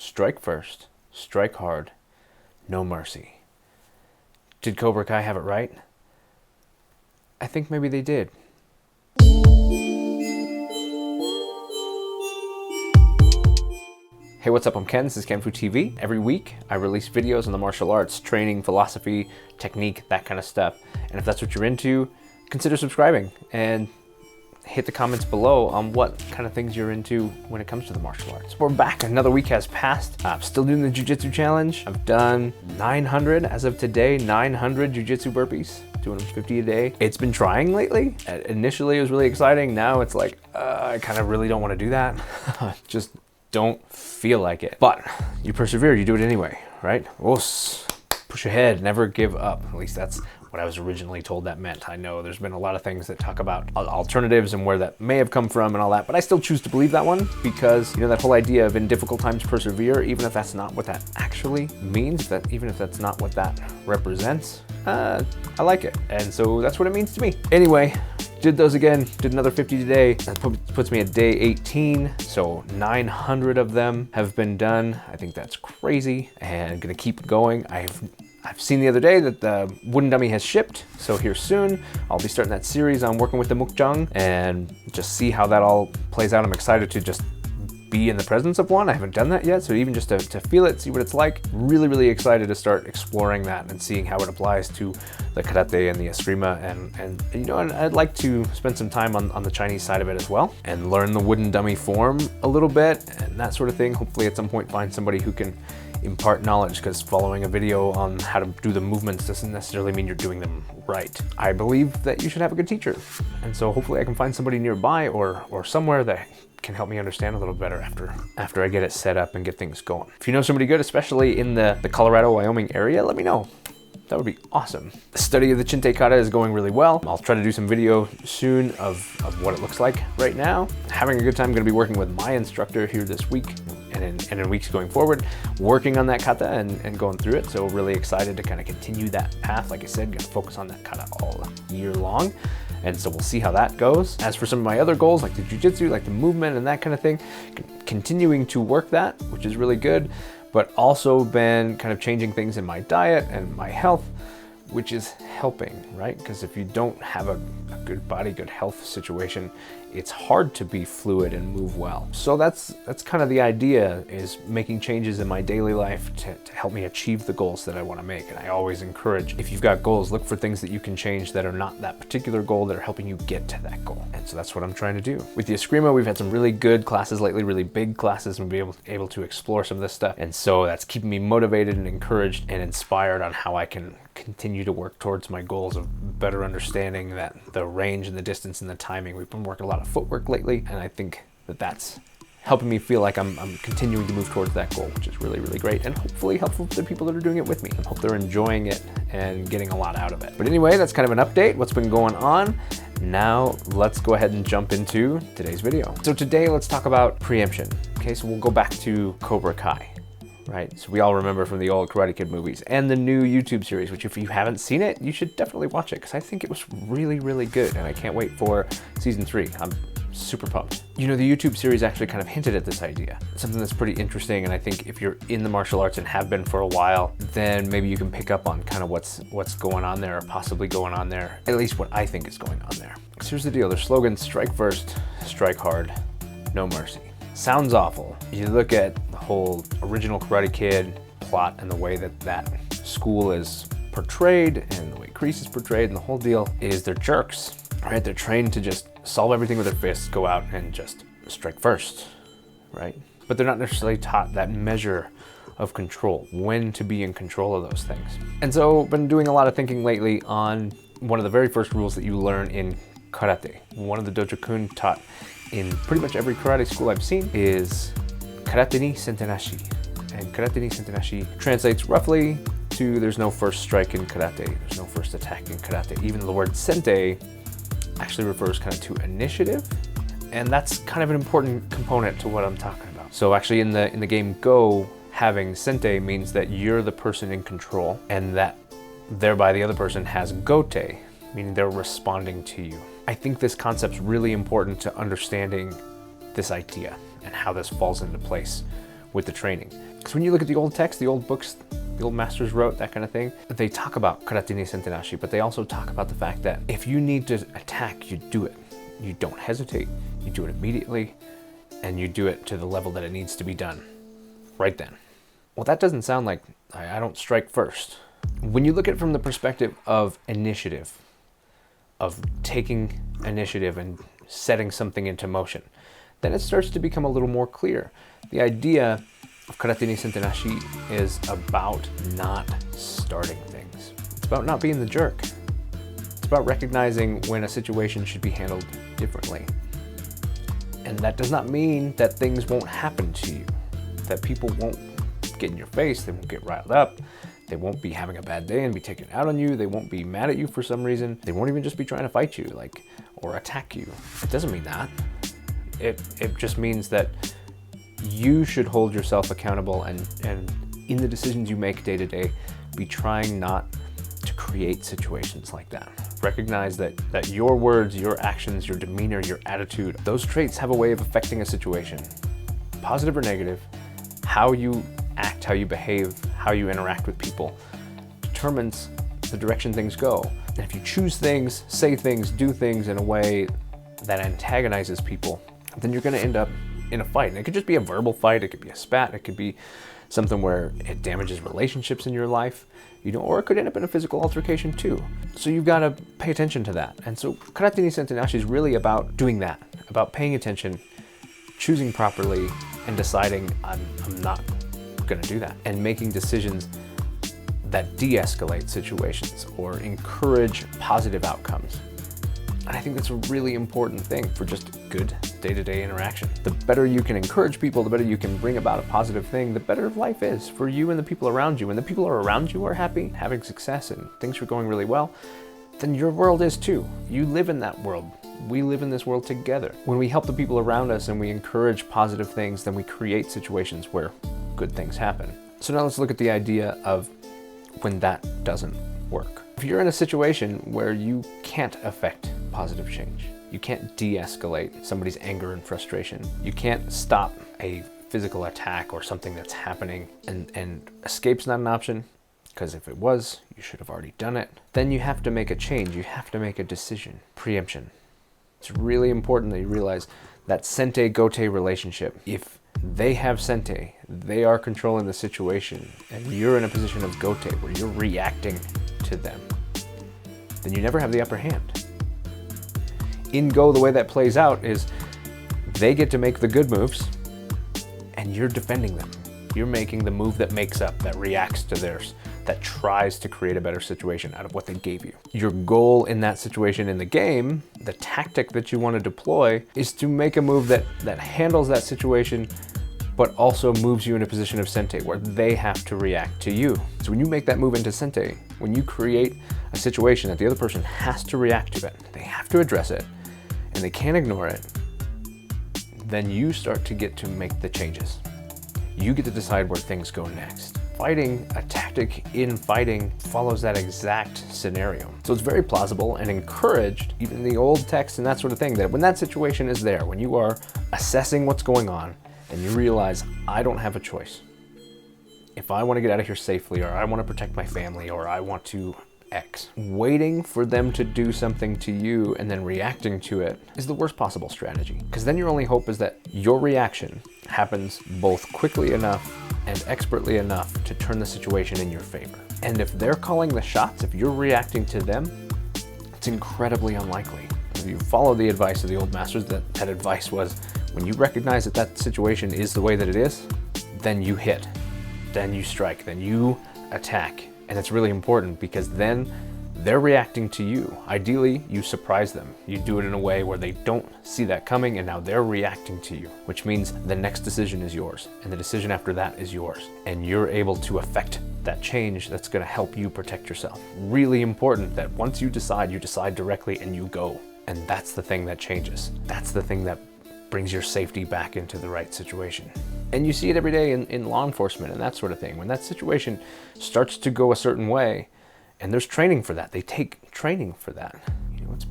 strike first, strike hard, no mercy. Did Cobra Kai have it right? I think maybe they did. Hey, what's up? I'm Ken. This is kenfuTV. Every week, I release videos on the martial arts, training, philosophy, technique, that kind of stuff. And if that's what you're into, consider subscribing and hit the comments below on what kind of things you're into when it comes to the martial arts. We're back. Another week has passed. I'm still doing the jiu-jitsu challenge. I've done 900 as of today, 900 jiu-jitsu burpees, doing 50 a day. It's been trying lately. Initially, it was really exciting. Now it's like, I kind of really don't want to do that. Just don't feel like it. But you persevere, you do it anyway, right? Push ahead, never give up. At least that's what I was originally told that meant. I know there's been a lot of things that talk about alternatives and where that may have come from and all that, but I still choose to believe that one because, you know, that whole idea of in difficult times persevere, even if that's not what that actually means, that even if that's not what that represents, I like it. And so that's what it means to me. Anyway, did those again, did another 50 today. That puts me at day 18. So 900 of them have been done. I think that's crazy and I'm gonna keep going. I've seen the other day that the wooden dummy has shipped. So here soon, I'll be starting that series on working with the mukjang and just see how that all plays out. I'm excited to just be in the presence of one. I haven't done that yet. So even just to feel it, see what it's like, really, really excited to start exploring that and seeing how it applies to the karate and the eskrima. And you know, I'd like to spend some time on the Chinese side of it as well and learn the wooden dummy form a little bit and that sort of thing. Hopefully at some point find somebody who can impart knowledge, because following a video on how to do the movements doesn't necessarily mean you're doing them right. I believe that you should have a good teacher. And so hopefully I can find somebody nearby or somewhere that can help me understand a little better after I get it set up and get things going. If you know somebody good, especially in the Colorado, Wyoming area, let me know. That would be awesome. The study of the Chinte kata is going really well. I'll try to do some video soon of what it looks like right now. Having a good time. I'm gonna be working with my instructor here this week and in weeks going forward, working on that kata and going through it. So really excited to kind of continue that path. Like I said, gonna focus on that kata all year long. And so we'll see how that goes. As for some of my other goals, like the jiu-jitsu, like the movement and that kind of thing, continuing to work that, which is really good, but also been kind of changing things in my diet and my health, which is helping, right? Because if you don't have a good body, good health situation, it's hard to be fluid and move well. So that's kind of the idea, is making changes in my daily life to help me achieve the goals that I want to make. And I always encourage, if you've got goals, look for things that you can change that are not that particular goal, that are helping you get to that goal. And so that's what I'm trying to do. With the eskrima, we've had some really good classes lately, really big classes, and we'll be able to explore some of this stuff. And so that's keeping me motivated and encouraged and inspired on how I can continue to work towards my goals of better understanding that the range and the distance and the timing. We've been working a lot of footwork lately, and I think that that's helping me feel like I'm continuing to move towards that goal, which is really, really great and hopefully helpful to the people that are doing it with me. I hope they're enjoying it and getting a lot out of it. But anyway, that's kind of an update, what's been going on. Now let's go ahead and jump into today's video. So today, let's talk about preemption. Okay, so we'll go back to Cobra Kai. Right, so we all remember from the old Karate Kid movies and the new YouTube series, which if you haven't seen it, you should definitely watch it, because I think it was really, really good, and I can't wait for season 3. I'm super pumped. You know, the YouTube series actually kind of hinted at this idea, something that's pretty interesting, and I think if you're in the martial arts and have been for a while, then maybe you can pick up on kind of what's going on there, or possibly going on there, at least what I think is going on there. So here's the deal, their slogan, strike first, strike hard, no mercy. Sounds awful. You look at the whole original Karate Kid plot and the way that school is portrayed and the way Kreese is portrayed, and the whole deal is they're jerks, right? They're trained to just solve everything with their fists, go out and just strike first, right? But they're not necessarily taught that measure of control, when to be in control of those things. And so I've been doing a lot of thinking lately on one of the very first rules that you learn in karate. One of the dojo-kun taught in pretty much every karate school I've seen is KARATE ni sente nashi. And KARATE ni sente nashi translates roughly to there's no first strike in karate, there's no first attack in karate. Even the word sente actually refers kind of to initiative, and that's kind of an important component to what I'm talking about. So actually in the game Go, having sente means that you're the person in control, and that thereby the other person has gote, meaning they're responding to you. I think this concept's really important to understanding this idea and how this falls into place with the training. Because when you look at the old text, the old books, the old masters wrote, that kind of thing, they talk about Karate ni Sente Nashi, but they also talk about the fact that if you need to attack, you do it. You don't hesitate, you do it immediately, and you do it to the level that it needs to be done right then. Well, that doesn't sound like I don't strike first. When you look at it from the perspective of initiative, of taking initiative and setting something into motion, then it starts to become a little more clear. The idea of Karate ni Sente Nashi is about not starting things. It's about not being the jerk. It's about recognizing when a situation should be handled differently. And that does not mean that things won't happen to you, that people won't get in your face, they won't get riled up, they won't be having a bad day and be taken out on you, they won't be mad at you for some reason, they won't even just be trying to fight you, or attack you. It doesn't mean that. It just means that you should hold yourself accountable and in the decisions you make day to day, be trying not to create situations like that. Recognize that your words, your actions, your demeanor, your attitude, those traits have a way of affecting a situation. Positive or negative, how you act, how you behave, how you interact with people determines the direction things go. And if you choose things, say things, do things in a way that antagonizes people, then you're gonna end up in a fight. And it could just be a verbal fight, it could be a spat, it could be something where it damages relationships in your life, or it could end up in a physical altercation too. So you've got to pay attention to that. And so Karate ni Sente Nashi is really about doing that, about paying attention, choosing properly, and deciding I'm not gonna do that, and making decisions that de-escalate situations or encourage positive outcomes. And I think that's a really important thing for just good day-to-day interaction. The better you can encourage people, the better you can bring about a positive thing, the better life is for you and the people around you. When the people around you are happy, having success, and things are going really well, then your world is too. You live in that world. We live in this world together. When we help the people around us and we encourage positive things, then we create situations where good things happen. So now let's look at the idea of when that doesn't work. If you're in a situation where you can't affect positive change, you can't de-escalate somebody's anger and frustration, you can't stop a physical attack or something that's happening, and escape's not an option, because if it was, you should have already done it, then you have to make a change, you have to make a decision. Preemption. It's really important that you realize that Sente-Gote relationship. If they have Sente, they are controlling the situation, and you're in a position of Gote where you're reacting to them, then you never have the upper hand. In Go, the way that plays out is they get to make the good moves and you're defending them. You're making the move that makes up, that reacts to theirs, that tries to create a better situation out of what they gave you. Your goal in that situation in the game, the tactic that you want to deploy, is to make a move that handles that situation, but also moves you in a position of Sente where they have to react to you. So when you make that move into Sente, when you create a situation that the other person has to react to it, they have to address it, and they can't ignore it, then you start to get to make the changes. You get to decide where things go next. Fighting, a tactic in fighting, follows that exact scenario. So it's very plausible and encouraged, even in the old text and that sort of thing, that when that situation is there, when you are assessing what's going on, and you realize, I don't have a choice. If I want to get out of here safely, or I want to protect my family, or I want to X, waiting for them to do something to you and then reacting to it is the worst possible strategy. Because then your only hope is that your reaction happens both quickly enough and expertly enough to turn the situation in your favor. And if they're calling the shots, if you're reacting to them, it's incredibly unlikely. If you follow the advice of the old masters, that advice was, when you recognize that that situation is the way that it is, then you hit, then you strike, then you attack. And it's really important because then they're reacting to you. Ideally, you surprise them. You do it in a way where they don't see that coming, and now they're reacting to you, which means the next decision is yours, and the decision after that is yours. And you're able to affect that change that's gonna help you protect yourself. Really important that once you decide directly and you go. And that's the thing that changes. That's the thing that brings your safety back into the right situation. And you see it every day in law enforcement and that sort of thing. When that situation starts to go a certain way, and there's training for that, they take training for that.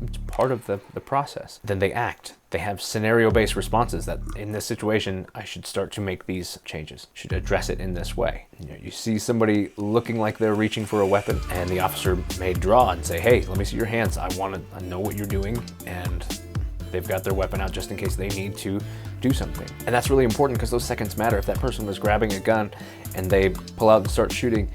it's part of the process. Then they act. They have scenario-based responses that in this situation, I should start to make these changes, should address it in this way. You see somebody looking like they're reaching for a weapon, and the officer may draw and say, hey, let me see your hands. I know what you're doing. And they've got their weapon out just in case they need to do something. And that's really important because those seconds matter. If that person was grabbing a gun and they pull out and start shooting,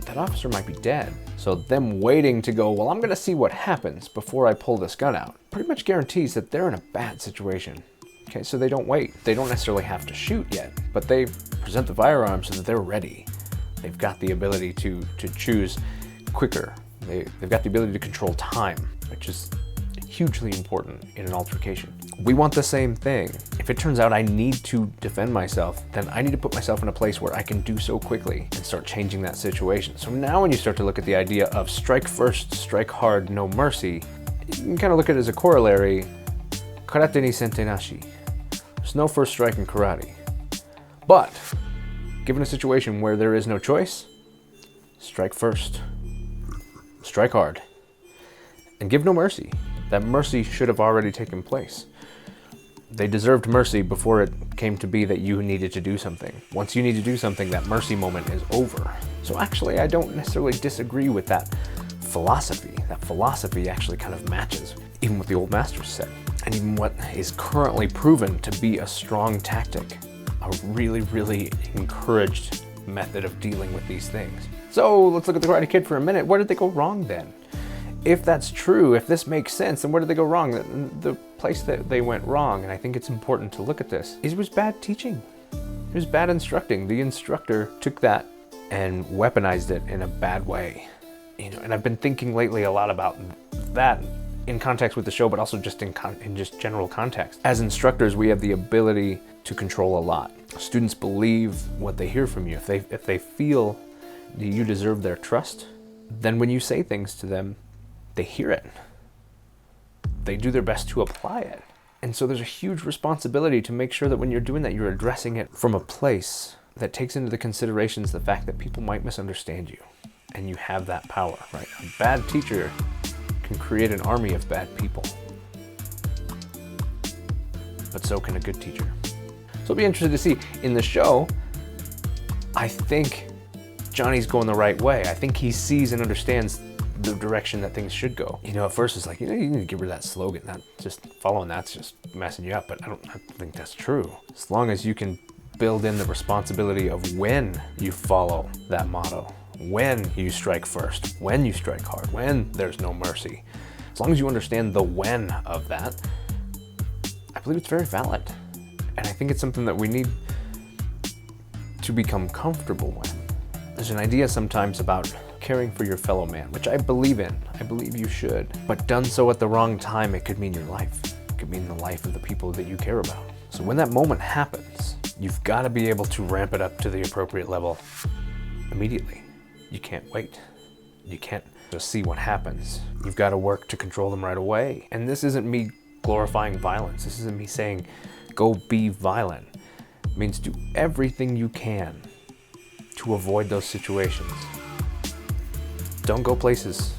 that officer might be dead. So them waiting to go, well, I'm gonna see what happens before I pull this gun out, pretty much guarantees that they're in a bad situation. Okay, so they don't wait. They don't necessarily have to shoot yet, but they present the firearm so that they're ready. They've got the ability to choose quicker. They've got the ability to control time, which is hugely important in an altercation. We want the same thing. If it turns out I need to defend myself, then I need to put myself in a place where I can do so quickly and start changing that situation. So now when you start to look at the idea of strike first, strike hard, no mercy, you can kind of look at it as a corollary, KARATE ni sente nashi. There's no first strike in karate. But given a situation where there is no choice, strike first, strike hard, and give no mercy. That mercy should have already taken place. They deserved mercy before it came to be that you needed to do something. Once you need to do something, that mercy moment is over. So actually, I don't necessarily disagree with that philosophy. That philosophy actually kind of matches even what the old masters said, and even what is currently proven to be a strong tactic, a really, really encouraged method of dealing with these things. So let's look at the Karate Kid for a minute. Where did they go wrong then? If that's true, if this makes sense, then where did they go wrong? The place that they went wrong, and I think it's important to look at this, is it was bad teaching. It was bad instructing. The instructor took that and weaponized it in a bad way. And I've been thinking lately a lot about that in context with the show, but also just in just general context. As instructors, we have the ability to control a lot. Students believe what they hear from you. If they feel that you deserve their trust, then when you say things to them, they hear it. They do their best to apply it. And so there's a huge responsibility to make sure that when you're doing that, you're addressing it from a place that takes into the considerations the fact that people might misunderstand you, and you have that power, right? A bad teacher can create an army of bad people, but so can a good teacher. So I'll be interested to see in the show. I think Johnny's going the right way. I think he sees and understands the direction that things should go. At first it's like, you need to give her that slogan. Not just following that's just messing you up, but I don't think that's true. As long as you can build in the responsibility of when you follow that motto, when you strike first, when you strike hard, when there's no mercy. As long as you understand the when of that, I believe it's very valid. And I think it's something that we need to become comfortable with. There's an idea sometimes about caring for your fellow man, which I believe in. I believe you should. But done so at the wrong time, it could mean your life. It could mean the life of the people that you care about. So when that moment happens, you've got to be able to ramp it up to the appropriate level immediately. You can't wait. You can't just see what happens. You've got to work to control them right away. And this isn't me glorifying violence. This isn't me saying, go be violent. It means do everything you can to avoid those situations. Don't go places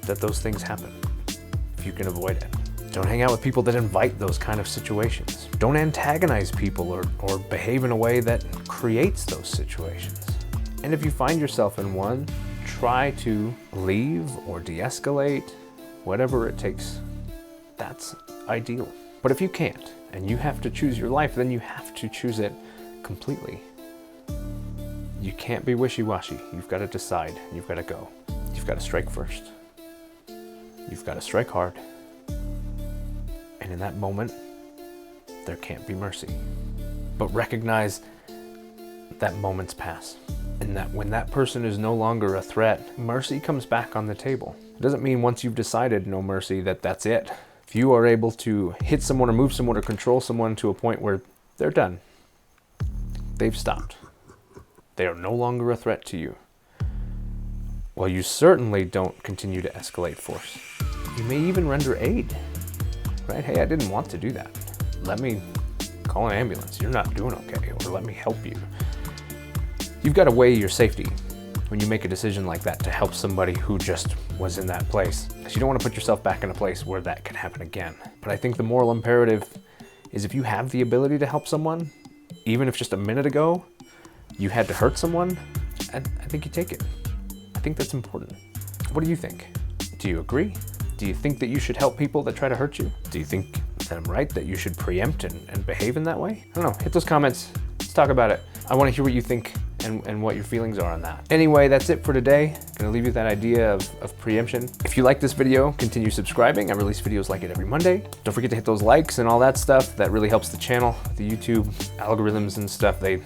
that those things happen if you can avoid it. Don't hang out with people that invite those kind of situations. Don't antagonize people or behave in a way that creates those situations. And if you find yourself in one, try to leave or de-escalate, whatever it takes. That's ideal. But if you can't, and you have to choose your life, then you have to choose it completely. You can't be wishy-washy. You've got to decide. You've got to go. You've got to strike first. You've got to strike hard. And in that moment, there can't be mercy. But recognize that moments pass. And that when that person is no longer a threat, mercy comes back on the table. It doesn't mean once you've decided no mercy that that's it. If you are able to hit someone or move someone or control someone to a point where they're done, they've stopped. They are no longer a threat to you. Well, you certainly don't continue to escalate force. You may even render aid, right? Hey, I didn't want to do that. Let me call an ambulance. You're not doing okay, or let me help you. You've got to weigh your safety when you make a decision like that to help somebody who just was in that place. Because you don't want to put yourself back in a place where that could happen again. But I think the moral imperative is if you have the ability to help someone, even if just a minute ago you had to hurt someone, I think you take it. I think that's important. What do you think? Do you agree? Do you think that you should help people that try to hurt you? Do you think that I'm right, that you should preempt and behave in that way? I don't know, hit those comments, let's talk about it. I wanna hear what you think and what your feelings are on that. Anyway, that's it for today. Gonna leave you with that idea of preemption. If you like this video, continue subscribing. I release videos like it every Monday. Don't forget to hit those likes and all that stuff. That really helps the channel. The YouTube algorithms and stuff, they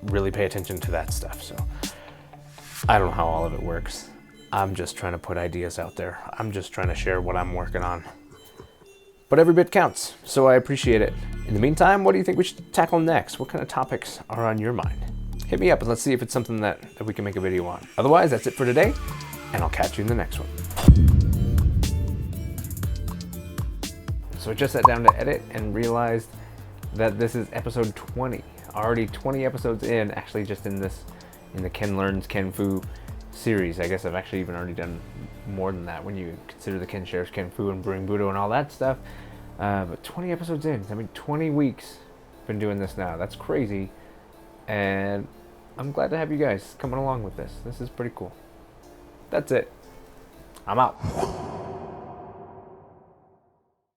really pay attention to that stuff. So I don't know how all of it works. I'm just trying to put ideas out there. I'm just trying to share what I'm working on. But every bit counts, so I appreciate it. In the meantime, what do you think we should tackle next? What kind of topics are on your mind? Hit me up and let's see if it's something that we can make a video on. Otherwise, that's it for today, and I'll catch you in the next one. So I just sat down to edit and realized that this is episode 20. Already 20 episodes in, actually just in the Ken Learns Kenfu series. I guess I've actually even already done more than that when you consider the Ken Shares Kenfu and Bring Budo and all that stuff. But 20 episodes in, I mean 20 weeks been doing this now. That's crazy. And I'm glad to have you guys coming along with this. This is pretty cool. That's it. I'm out.